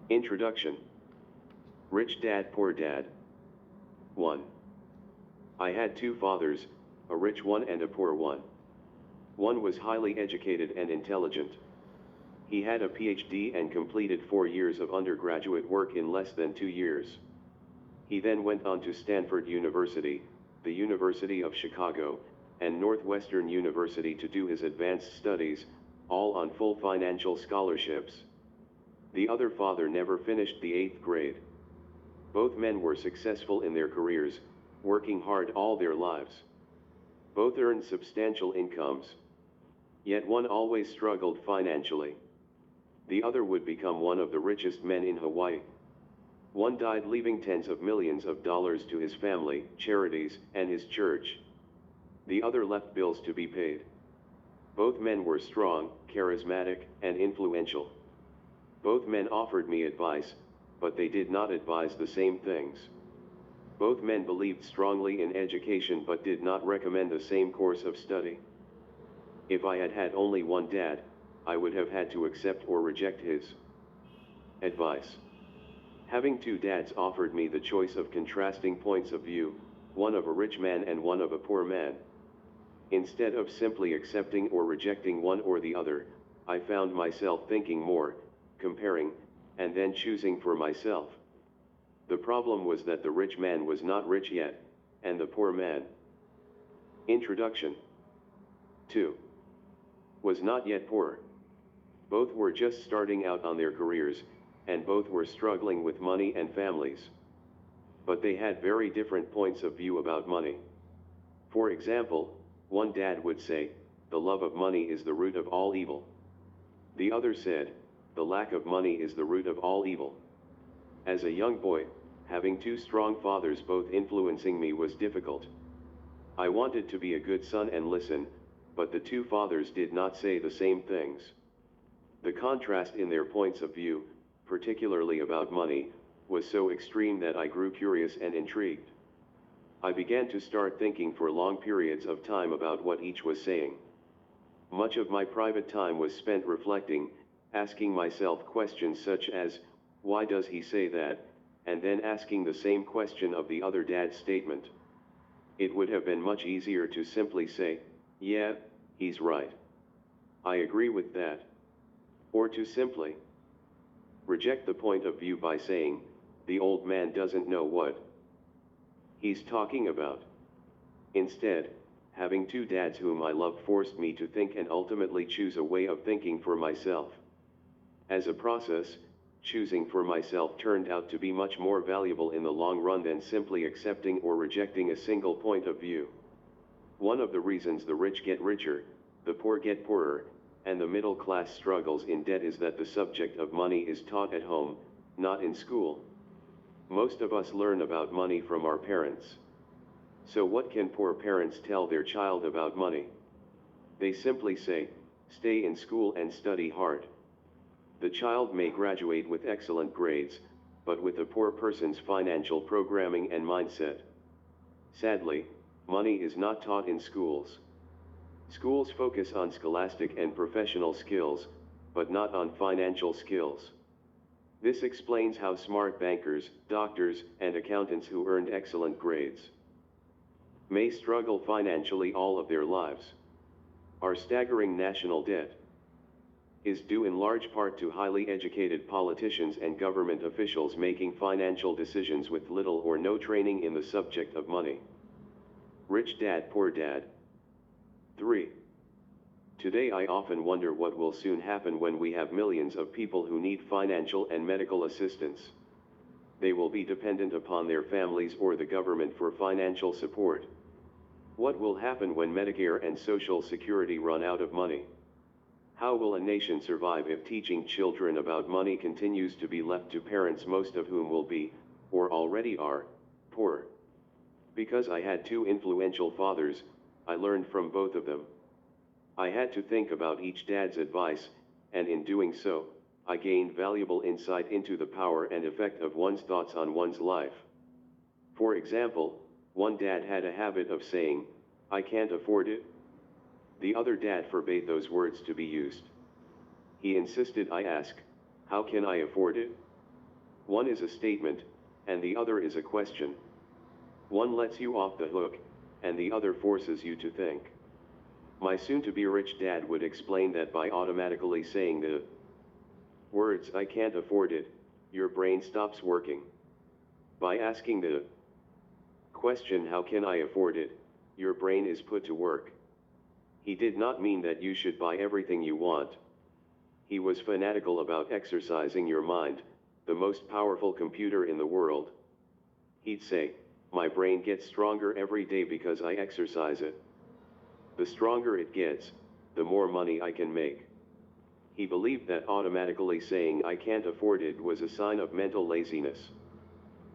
Introduction. Rich Dad Poor Dad. 1. I had two fathers, a rich one and a poor one. One was highly educated and intelligent. He had a PhD and completed 4 years of undergraduate work in less than 2 years. He then went on to Stanford University, the University of Chicago, and Northwestern University to do his advanced studies, all on full financial scholarships. The other father never finished the 8th grade. Both men were successful in their careers, working hard all their lives. Both earned substantial incomes. Yet one always struggled financially. The other would become one of the richest men in Hawaii. One died leaving tens of millions of dollars to his family, charities, and his church. The other left bills to be paid. Both men were strong, charismatic, and influential. Both men offered me advice, but they did not advise the same things. Both men believed strongly in education but did not recommend the same course of study. If I had had only one dad, I would have had to accept or reject his advice. Having two dads offered me the choice of contrasting points of view, one of a rich man and one of a poor man. Instead of simply accepting or rejecting one or the other, I found myself thinking more, comparing, and then choosing for myself. The problem was that the rich man was not rich yet, and the poor man. Introduction. 2. Was not yet poor. Both were just starting out on their careers, and both were struggling with money and families. But they had very different points of view about money. For example, one dad would say, "The love of money is the root of all evil." The other said, "The lack of money is the root of all evil." As a young boy, having two strong fathers both influencing me was difficult. I wanted to be a good son and listen, but the two fathers did not say the same things. The contrast in their points of view, particularly about money, was so extreme that I grew curious and intrigued. I began to start thinking for long periods of time about what each was saying. Much of my private time was spent reflecting, asking myself questions such as, "Why does he say that?" and then asking the same question of the other dad's statement. It would have been much easier to simply say, "Yeah, he's right. I agree with that." Or to simply reject the point of view by saying, "The old man doesn't know what he's talking about." Instead, having two dads whom I loved forced me to think and ultimately choose a way of thinking for myself. As a process, choosing for myself turned out to be much more valuable in the long run than simply accepting or rejecting a single point of view. One of the reasons the rich get richer, the poor get poorer, and the middle class struggles in debt is that the subject of money is taught at home, not in school. Most of us learn about money from our parents. So what can poor parents tell their child about money? They simply say, "Stay in school and study hard." The child may graduate with excellent grades, but with a poor person's financial programming and mindset. Sadly, money is not taught in schools. Schools focus on scholastic and professional skills, but not on financial skills. This explains how smart bankers, doctors, and accountants who earned excellent grades may struggle financially all of their lives. Our staggering national debt is due in large part to highly educated politicians and government officials making financial decisions with little or no training in the subject of money. Rich Dad Poor Dad. 3. Today I often wonder what will soon happen when we have millions of people who need financial and medical assistance. They will be dependent upon their families or the government for financial support. What will happen when Medicare and Social Security run out of money? How will a nation survive if teaching children about money continues to be left to parents, most of whom will be, or already are, poor? Because I had two influential fathers, I learned from both of them. I had to think about each dad's advice, and in doing so, I gained valuable insight into the power and effect of one's thoughts on one's life. For example, one dad had a habit of saying, "I can't afford it." The other dad forbade those words to be used. He insisted I ask, "How can I afford it?" One is a statement, and the other is a question. One lets you off the hook, and the other forces you to think. My soon-to-be rich dad would explain that by automatically saying the words "I can't afford it," your brain stops working. By asking the question "How can I afford it?" your brain is put to work. He did not mean that you should buy everything you want. He was fanatical about exercising your mind, the most powerful computer in the world. He'd say, "My brain gets stronger every day because I exercise it. The stronger it gets, the more money I can make." He believed that automatically saying "I can't afford it" was a sign of mental laziness.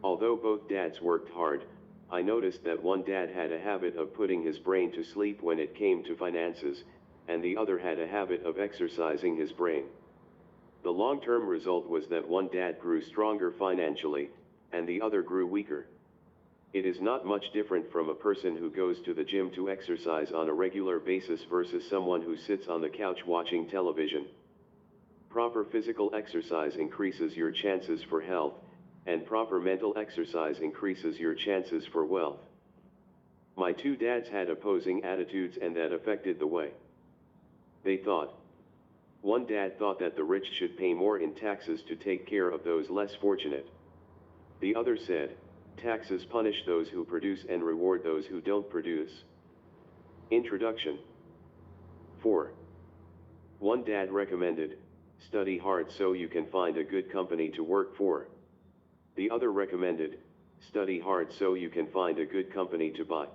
Although both dads worked hard, I noticed that one dad had a habit of putting his brain to sleep when it came to finances, and the other had a habit of exercising his brain. The long-term result was that one dad grew stronger financially, and the other grew weaker. It is not much different from a person who goes to the gym to exercise on a regular basis versus someone who sits on the couch watching television. Proper physical exercise increases your chances for health, and proper mental exercise increases your chances for wealth. My two dads had opposing attitudes, and that affected the way they thought. One dad thought that the rich should pay more in taxes to take care of those less fortunate. The other said, "Taxes punish those who produce and reward those who don't produce." Introduction. 4. One dad recommended, "Study hard so you can find a good company to work for." The other recommended, "Study hard so you can find a good company to buy."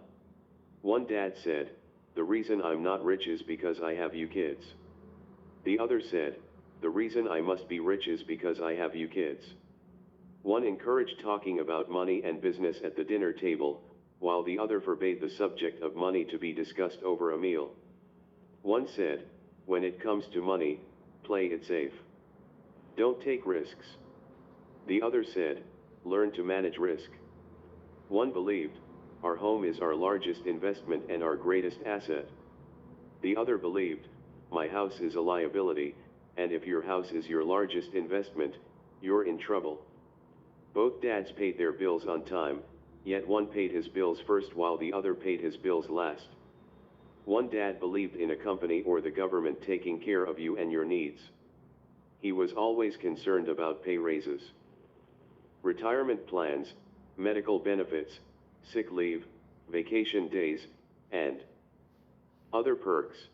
One dad said, "The reason I'm not rich is because I have you kids." The other said, "The reason I must be rich is because I have you kids." One encouraged talking about money and business at the dinner table, while the other forbade the subject of money to be discussed over a meal. One said, "When it comes to money, play it safe. Don't take risks." The other said, "Learn to manage risk." One believed, "Our home is our largest investment and our greatest asset." The other believed, "My house is a liability, and if your house is your largest investment, you're in trouble." Both dads paid their bills on time, yet one paid his bills first while the other paid his bills last. One dad believed in a company or the government taking care of you and your needs. He was always concerned about pay raises, retirement plans, medical benefits, sick leave, vacation days, and other perks.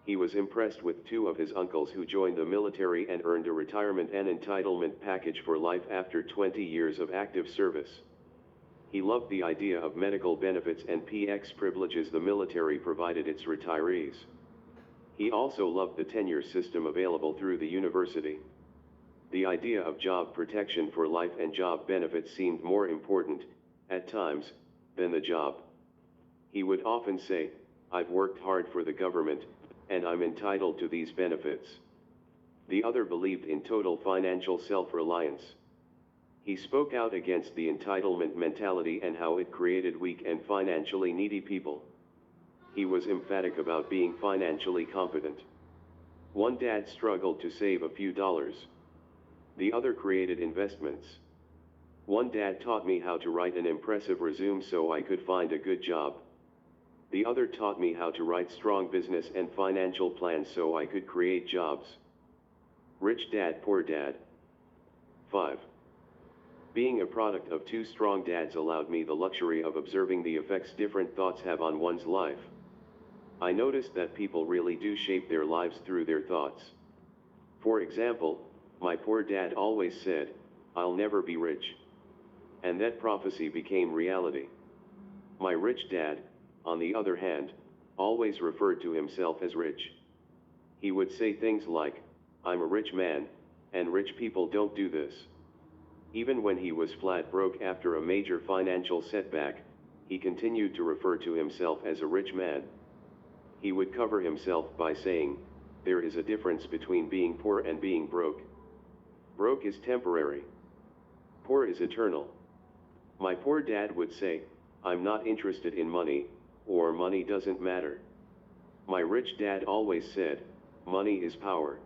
He was impressed with two of his uncles who joined the military and earned a retirement and entitlement package for life after 20 years of active service. He loved the idea of medical benefits and PX privileges the military provided its retirees. He also loved the tenure system available through the university. The idea of job protection for life and job benefits seemed more important, at times, than the job. He would often say, "I've worked hard for the government, and I'm entitled to these benefits." The other believed in total financial self-reliance. He spoke out against the entitlement mentality and how it created weak and financially needy people. He was emphatic about being financially competent. One dad struggled to save a few dollars. The other created investments. One dad taught me how to write an impressive resume so I could find a good job. The other taught me how to write strong business and financial plans so I could create jobs. Rich Dad, Poor Dad. 5. Being a product of two strong dads allowed me the luxury of observing the effects different thoughts have on one's life. I noticed that people really do shape their lives through their thoughts. For example, my poor dad always said, "I'll never be rich." And that prophecy became reality. My rich dad, on the other hand, always referred to himself as rich. He would say things like, "I'm a rich man, and rich people don't do this." Even when he was flat broke after a major financial setback, he continued to refer to himself as a rich man. He would cover himself by saying, "There is a difference between being poor and being broke. Broke is temporary. Poor is eternal." My poor dad would say, "I'm not interested in money, or money doesn't matter." My rich dad always said, "Money is power."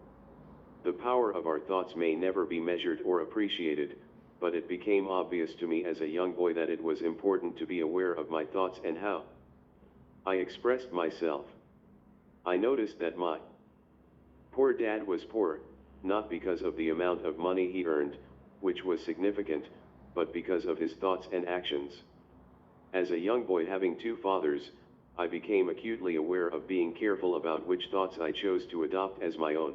The power of our thoughts may never be measured or appreciated, but it became obvious to me as a young boy that it was important to be aware of my thoughts and how I expressed myself. I noticed that my poor dad was poor, not because of the amount of money he earned, which was significant, but because of his thoughts and actions. As a young boy having two fathers, I became acutely aware of being careful about which thoughts I chose to adopt as my own.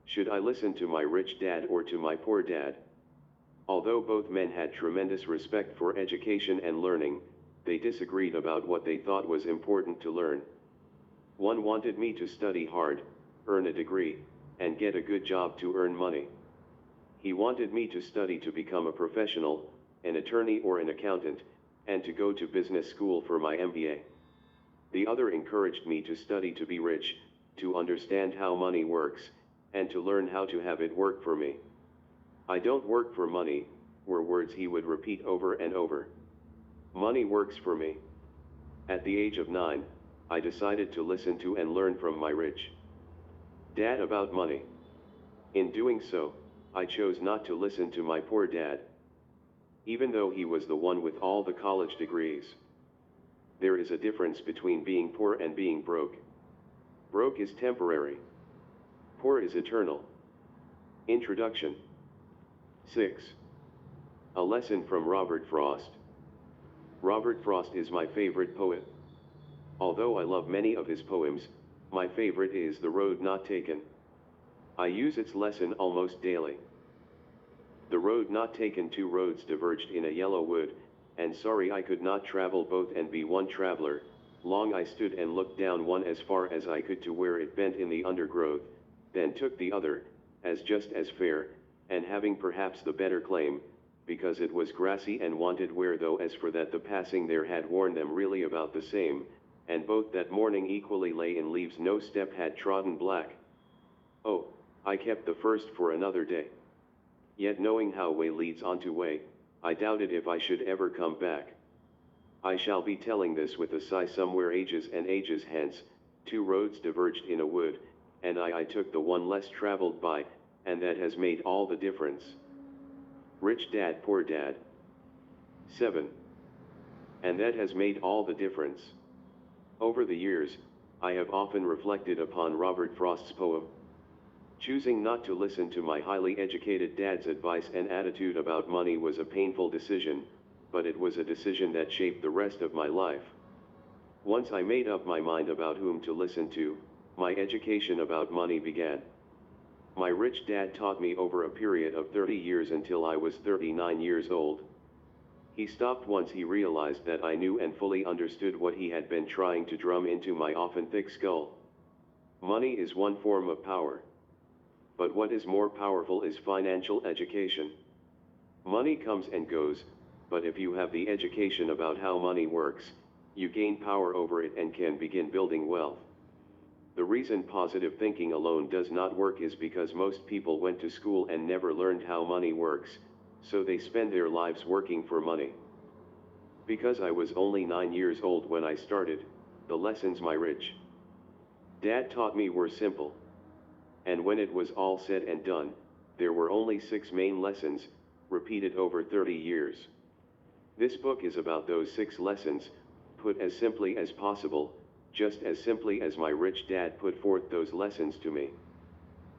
Should I listen to my rich dad or to my poor dad? Although both men had tremendous respect for education and learning, they disagreed about what they thought was important to learn. One wanted me to study hard, earn a degree, and get a good job to earn money. He wanted me to study to become a professional, an attorney or an accountant, and to go to business school for my MBA. The other encouraged me to study to be rich, to understand how money works, and to learn how to have it work for me. "I don't work for money," were words he would repeat over and over. "Money works for me." At the age of 9, I decided to listen to and learn from my rich dad about money. In doing so, I chose not to listen to my poor dad, even though he was the one with all the college degrees. There is a difference between being poor and being broke. Broke is temporary. Poor is eternal. Introduction. 6. A lesson from Robert Frost. Robert Frost is my favorite poet. Although I love many of his poems, my favorite is The Road Not Taken. I use its lesson almost daily. The road not taken, two roads diverged in a yellow wood, and sorry I could not travel both and be one traveler. Long I stood and looked down one as far as I could to where it bent in the undergrowth, then took the other, as just as fair, and having perhaps the better claim, because it was grassy and wanted wear, though as for that the passing there had worn them really about the same, and both that morning equally lay in leaves, no step had trodden black. Oh, I kept the first for another day. Yet knowing how way leads on to way, I doubted if I should ever come back. I shall be telling this with a sigh somewhere ages and ages hence. Two roads diverged in a wood, and I took the one less traveled by, and that has made all the difference. Rich dad, poor dad. 7. And that has made all the difference. Over the years, I have often reflected upon Robert Frost's poem. Choosing not to listen to my highly educated dad's advice and attitude about money was a painful decision, but it was a decision that shaped the rest of my life. Once I made up my mind about whom to listen to, my education about money began. My rich dad taught me over a period of 30 years until I was 39 years old. He stopped once he realized that I knew and fully understood what he had been trying to drum into my often thick skull. Money is one form of power. But what is more powerful is financial education. Money comes and goes, but if you have the education about how money works, you gain power over it and can begin building wealth. The reason positive thinking alone does not work is because most people went to school and never learned how money works, so they spend their lives working for money. Because I was only 9 years old when I started, the lessons my rich dad taught me were simple. And when it was all said and done, there were only 6 main lessons, repeated over 30 years. This book is about those 6 lessons, put as simply as possible, just as simply as my rich dad put forth those lessons to me.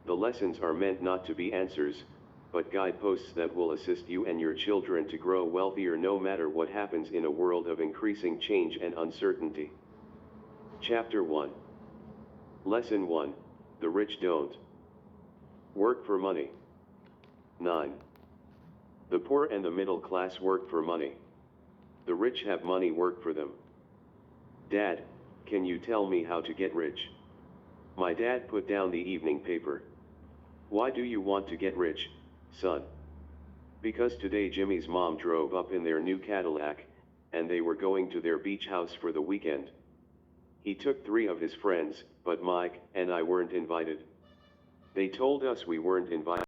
The lessons are meant not to be answers, but guideposts that will assist you and your children to grow wealthier no matter what happens in a world of increasing change and uncertainty. Chapter 1. Lesson 1. The rich don't work for money. 9. The poor and the middle class work for money. The rich have money work for them. Dad, can you tell me how to get rich? My dad put down the evening paper. Why do you want to get rich, son? Because today Jimmy's mom drove up in their new Cadillac, and they were going to their beach house for the weekend. He took 3 of his friends, but Mike and I weren't invited. They told us we weren't invited